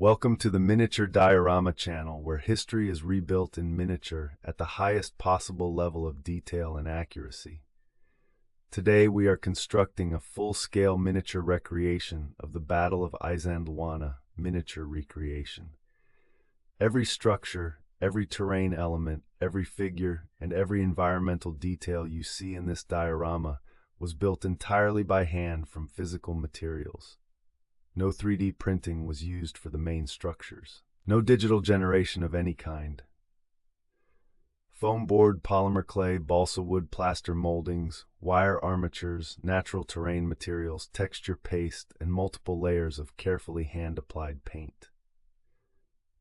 Welcome to the Miniature Diorama channel, where history is rebuilt in miniature at the highest possible level of detail and accuracy. Today we are constructing a full-scale miniature recreation of the Battle of Isandlwana miniature recreation. Every structure, every terrain element, every figure, and every environmental detail you see in this diorama was built entirely by hand from physical materials. No 3D printing was used for the main structures. No digital generation of any kind. Foam board, polymer clay, balsa wood, plaster moldings, wire armatures, natural terrain materials, texture paste, and multiple layers of carefully hand-applied paint.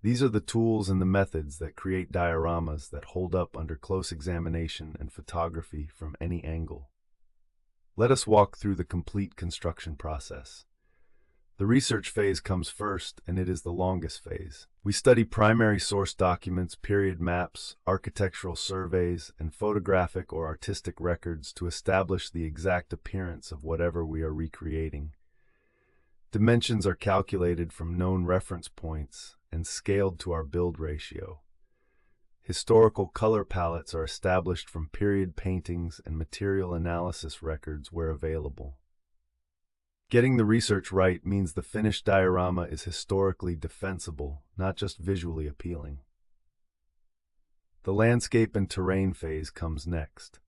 These are the tools and the methods that create dioramas that hold up under close examination and photography from any angle. Let us walk through the complete construction process. The research phase comes first, and it is the longest phase. We study primary source documents, period maps, architectural surveys, and photographic or artistic records to establish the exact appearance of whatever we are recreating. Dimensions are calculated from known reference points and scaled to our build ratio. Historical color palettes are established from period paintings and material analysis records where available. Getting the research right means the finished diorama is historically defensible, not just visually appealing. The landscape and terrain phase comes next.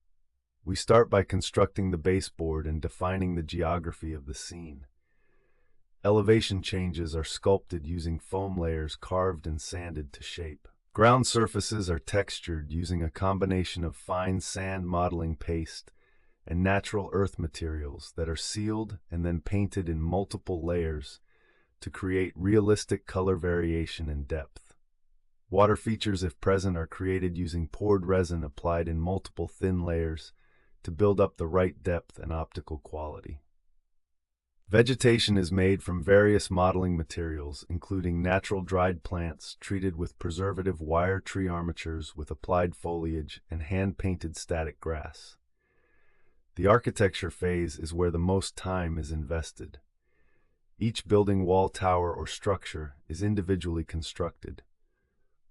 We start by constructing the baseboard and defining the geography of the scene. Elevation changes are sculpted using foam layers carved and sanded to shape. Ground surfaces are textured using a combination of fine sand modeling paste and natural earth materials that are sealed and then painted in multiple layers to create realistic color variation and depth. Water features, if present, are created using poured resin applied in multiple thin layers to build up the right depth and optical quality. Vegetation is made from various modeling materials, including natural dried plants treated with preservative wire tree armatures with applied foliage and hand-painted static grass. The architecture phase is where the most time is invested. Each building, wall, tower, or structure is individually constructed.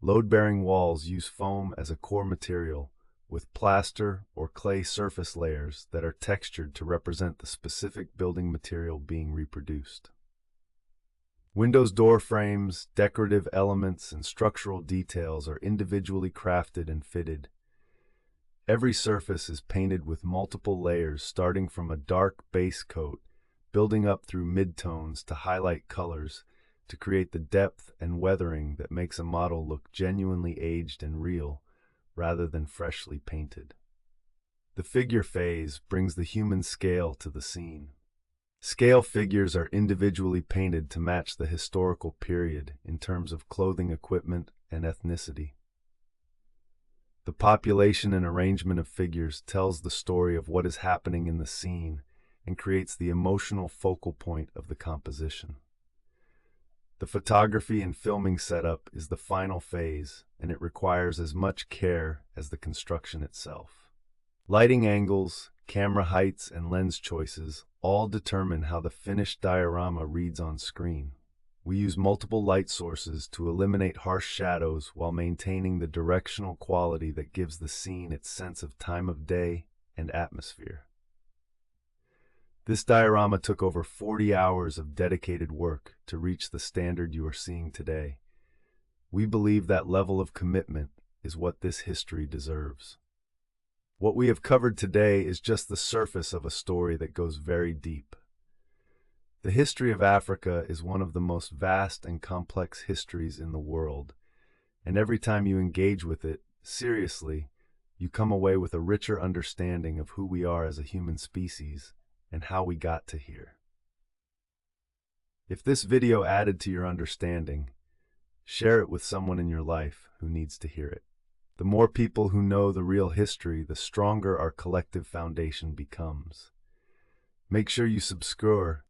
Load-bearing walls use foam as a core material, with plaster or clay surface layers that are textured to represent the specific building material being reproduced. Windows, door frames, decorative elements, and structural details are individually crafted and fitted. Every surface is painted with multiple layers, starting from a dark base coat, building up through midtones to highlight colors, to create the depth and weathering that makes a model look genuinely aged and real, rather than freshly painted. The figure phase brings the human scale to the scene. Scale figures are individually painted to match the historical period in terms of clothing, equipment, and ethnicity. The population and arrangement of figures tells the story of what is happening in the scene and creates the emotional focal point of the composition. The photography and filming setup is the final phase, and it requires as much care as the construction itself. Lighting angles, camera heights, and lens choices all determine how the finished diorama reads on screen. We use multiple light sources to eliminate harsh shadows while maintaining the directional quality that gives the scene its sense of time of day and atmosphere. This diorama took over 40 hours of dedicated work to reach the standard you are seeing today. We believe that level of commitment is what this history deserves. What we have covered today is just the surface of a story that goes very deep. The history of Africa is one of the most vast and complex histories in the world, and every time you engage with it seriously, you come away with a richer understanding of who we are as a human species and how we got to here. If this video added to your understanding, share it with someone in your life who needs to hear it. The more people who know the real history, the stronger our collective foundation becomes. Make sure you subscribe